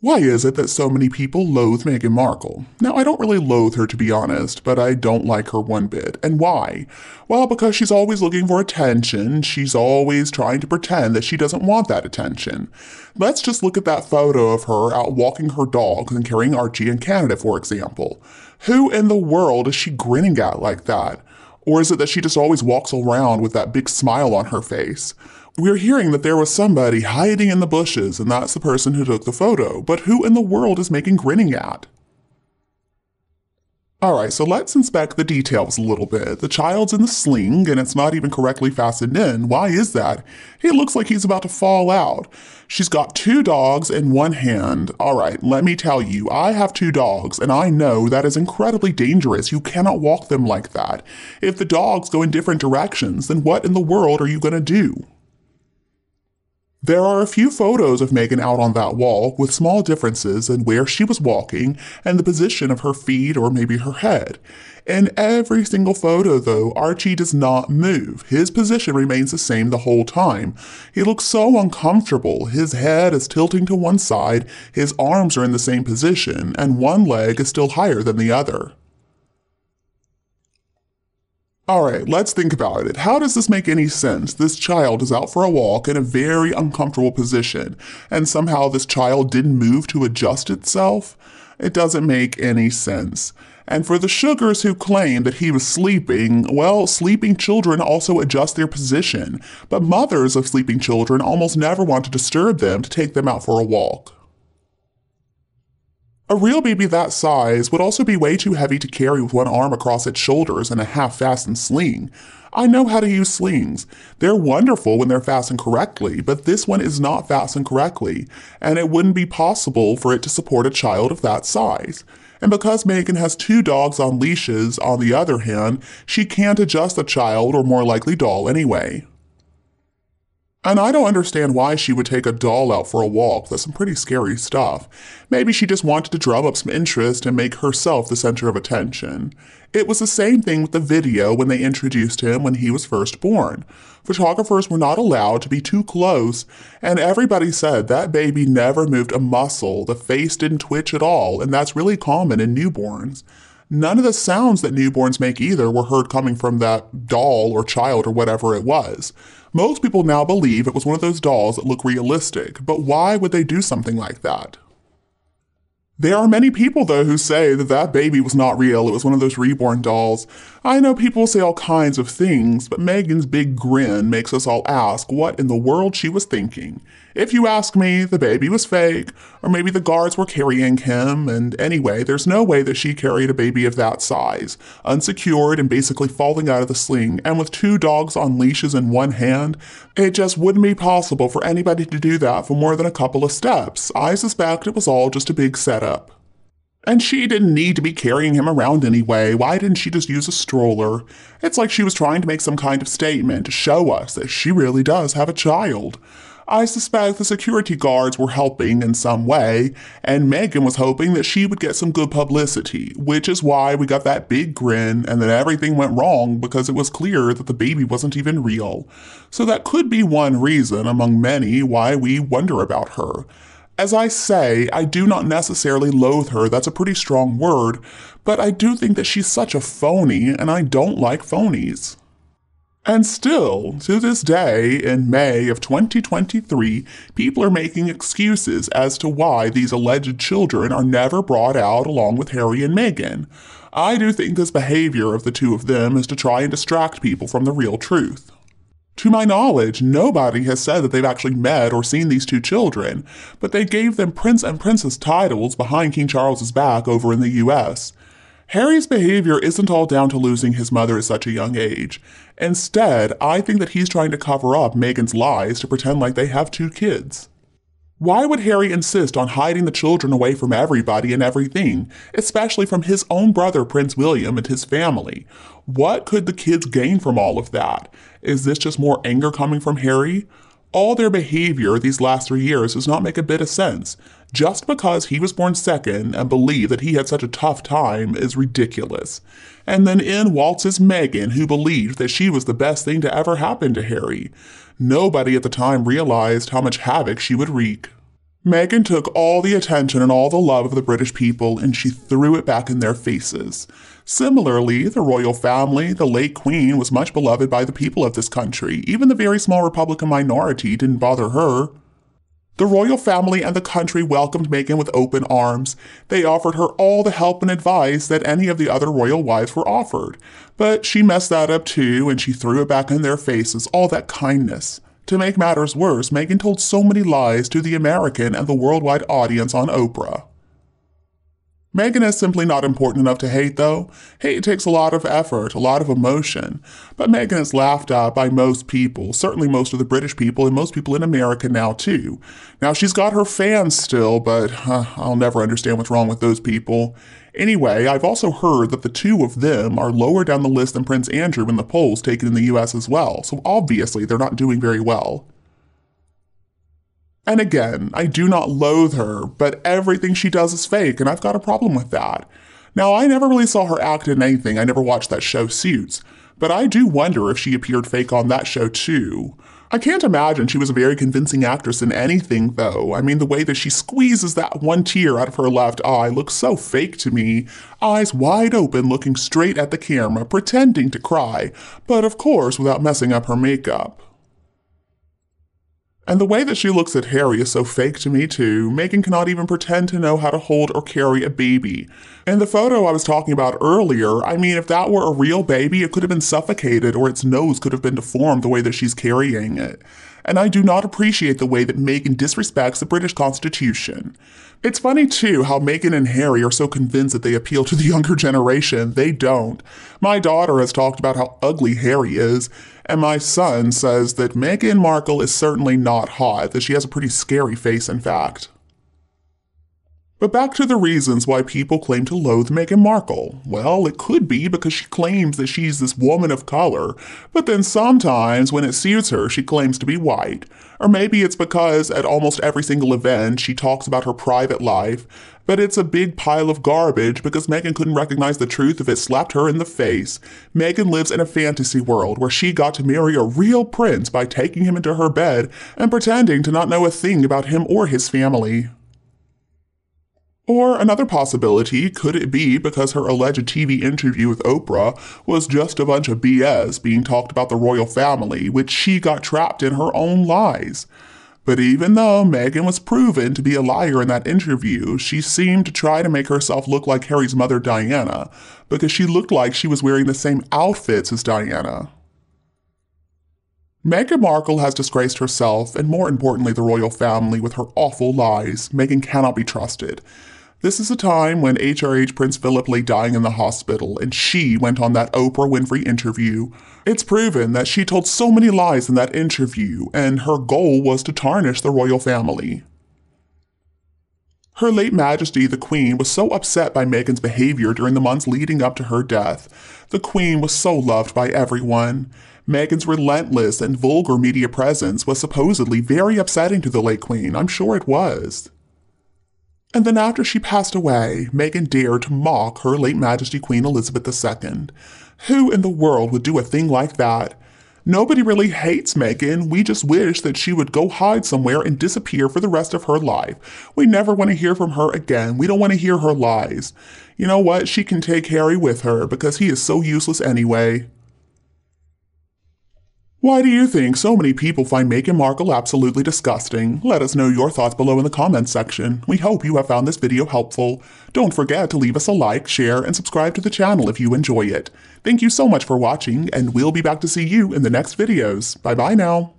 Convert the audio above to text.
Why is it that so many people loathe Meghan Markle? Now, I don't really loathe her to be honest, but I don't like her one bit. And why? Well, because she's always looking for attention. She's always trying to pretend that she doesn't want that attention. Let's just look at that photo of her out walking her dogs and carrying Archie in Canada, for example. Who in the world is she grinning at like that? Or is it that she just always walks around with that big smile on her face? We're hearing that there was somebody hiding in the bushes, and that's the person who took the photo. But who in the world is Meghan grinning at? Alright, so let's inspect the details a little bit. The child's in the sling, and it's not even correctly fastened in. Why is that? He looks like he's about to fall out. She's got two dogs in one hand. Alright, let me tell you, I have two dogs, and I know that is incredibly dangerous. You cannot walk them like that. If the dogs go in different directions, then what in the world are you going to do? There are a few photos of Meghan out on that walk with small differences in where she was walking and the position of her feet or maybe her head. In every single photo, though, Archie does not move. His position remains the same the whole time. He looks so uncomfortable. His head is tilting to one side, his arms are in the same position, and one leg is still higher than the other. Alright, let's think about it. How does this make any sense? This child is out for a walk in a very uncomfortable position, and somehow this child didn't move to adjust itself? It doesn't make any sense. And for the sugars who claim that he was sleeping, well, sleeping children also adjust their position, but mothers of sleeping children almost never want to disturb them to take them out for a walk. A real baby that size would also be way too heavy to carry with one arm across its shoulders in a half-fastened sling. I know how to use slings. They're wonderful when they're fastened correctly, but this one is not fastened correctly, and it wouldn't be possible for it to support a child of that size. And because Meghan has two dogs on leashes, on the other hand, she can't adjust the child or more likely doll anyway. And I don't understand why she would take a doll out for a walk. That's some pretty scary stuff. Maybe she just wanted to drum up some interest and make herself the center of attention. It was the same thing with the video when they introduced him when he was first born. Photographers were not allowed to be too close, and everybody said that baby never moved a muscle, the face didn't twitch at all, and that's really common in newborns. None of the sounds that newborns make either were heard coming from that doll or child or whatever it was. Most people now believe it was one of those dolls that look realistic, but why would they do something like that? There are many people, though, who say that that baby was not real, it was one of those reborn dolls. I know people say all kinds of things, but Meghan's big grin makes us all ask what in the world she was thinking. If you ask me, the baby was fake, or maybe the guards were carrying him, and anyway, there's no way that she carried a baby of that size, unsecured and basically falling out of the sling, and with two dogs on leashes in one hand. It just wouldn't be possible for anybody to do that for more than a couple of steps. I suspect it was all just a big setup. And she didn't need to be carrying him around anyway. Why didn't she just use a stroller? It's like she was trying to make some kind of statement to show us that she really does have a child. I suspect the security guards were helping in some way, and Meghan was hoping that she would get some good publicity, which is why we got that big grin and then everything went wrong because it was clear that the baby wasn't even real. So that could be one reason among many why we wonder about her. As I say, I do not necessarily loathe her, that's a pretty strong word, but I do think that she's such a phony, and I don't like phonies. And still, to this day, in May of 2023, people are making excuses as to why these alleged children are never brought out along with Harry and Meghan. I do think this behavior of the two of them is to try and distract people from the real truth. To my knowledge, nobody has said that they've actually met or seen these two children, but they gave them prince and princess titles behind King Charles's back over in the US. Harry's behavior isn't all down to losing his mother at such a young age. Instead, I think that he's trying to cover up Meghan's lies to pretend like they have two kids. Why would Harry insist on hiding the children away from everybody and everything, especially from his own brother Prince William and his family? What could the kids gain from all of that? Is this just more anger coming from Harry? All their behavior these last 3 years does not make a bit of sense. Just because he was born second and believed that he had such a tough time is ridiculous. And then in waltzes Meghan, who believed that she was the best thing to ever happen to Harry. Nobody at the time realized how much havoc she would wreak. Meghan took all the attention and all the love of the British people and she threw it back in their faces. Similarly, the royal family, the late Queen, was much beloved by the people of this country. Even the very small Republican minority didn't bother her. The royal family and the country welcomed Meghan with open arms. They offered her all the help and advice that any of the other royal wives were offered. But she messed that up too, and she threw it back in their faces, all that kindness. To make matters worse, Meghan told so many lies to the American and the worldwide audience on Oprah. Meghan is simply not important enough to hate, though. Hate takes a lot of effort, a lot of emotion. But Meghan is laughed at by most people, certainly most of the British people and most people in America now, too. Now, she's got her fans still, but I'll never understand what's wrong with those people. Anyway, I've also heard that the two of them are lower down the list than Prince Andrew in the polls taken in the US as well, so obviously they're not doing very well. And again, I do not loathe her, but everything she does is fake, and I've got a problem with that. Now, I never really saw her act in anything. I never watched that show Suits, but I do wonder if she appeared fake on that show too. I can't imagine she was a very convincing actress in anything, though. I mean, the way that she squeezes that one tear out of her left eye looks so fake to me. Eyes wide open, looking straight at the camera, pretending to cry, but of course without messing up her makeup. And the way that she looks at Harry is so fake to me too. Meghan cannot even pretend to know how to hold or carry a baby. In the photo I was talking about earlier, I mean, if that were a real baby, it could have been suffocated or its nose could have been deformed the way that she's carrying it. And I do not appreciate the way that Meghan disrespects the British Constitution. It's funny too how Meghan and Harry are so convinced that they appeal to the younger generation. They don't. My daughter has talked about how ugly Harry is, and my son says that Meghan Markle is certainly not hot, that she has a pretty scary face, in fact. But back to the reasons why people claim to loathe Meghan Markle. Well, it could be because she claims that she's this woman of color, but then sometimes when it suits her, she claims to be white. Or maybe it's because at almost every single event, she talks about her private life, but it's a big pile of garbage because Meghan couldn't recognize the truth if it slapped her in the face. Meghan lives in a fantasy world where she got to marry a real prince by taking him into her bed and pretending to not know a thing about him or his family. Or another possibility, could it be because her alleged TV interview with Oprah was just a bunch of BS being talked about the royal family, which she got trapped in her own lies? But even though Meghan was proven to be a liar in that interview, she seemed to try to make herself look like Harry's mother Diana, because she looked like she was wearing the same outfits as Diana. Meghan Markle has disgraced herself, and more importantly the royal family, with her awful lies. Meghan cannot be trusted. This is a time when HRH Prince Philip lay dying in the hospital, and she went on that Oprah Winfrey interview. It's proven that she told so many lies in that interview, and her goal was to tarnish the royal family. Her late Majesty, the Queen, was so upset by Meghan's behavior during the months leading up to her death. The Queen was so loved by everyone. Meghan's relentless and vulgar media presence was supposedly very upsetting to the late Queen. I'm sure it was. And then after she passed away, Meghan dared to mock her late Majesty Queen Elizabeth II. Who in the world would do a thing like that? Nobody really hates Meghan. We just wish that she would go hide somewhere and disappear for the rest of her life. We never want to hear from her again. We don't want to hear her lies. You know what? She can take Harry with her because he is so useless anyway. Why do you think so many people find Meghan Markle absolutely disgusting? Let us know your thoughts below in the comments section. We hope you have found this video helpful. Don't forget to leave us a like, share, and subscribe to the channel if you enjoy it. Thank you so much for watching, and we'll be back to see you in the next videos. Bye bye now.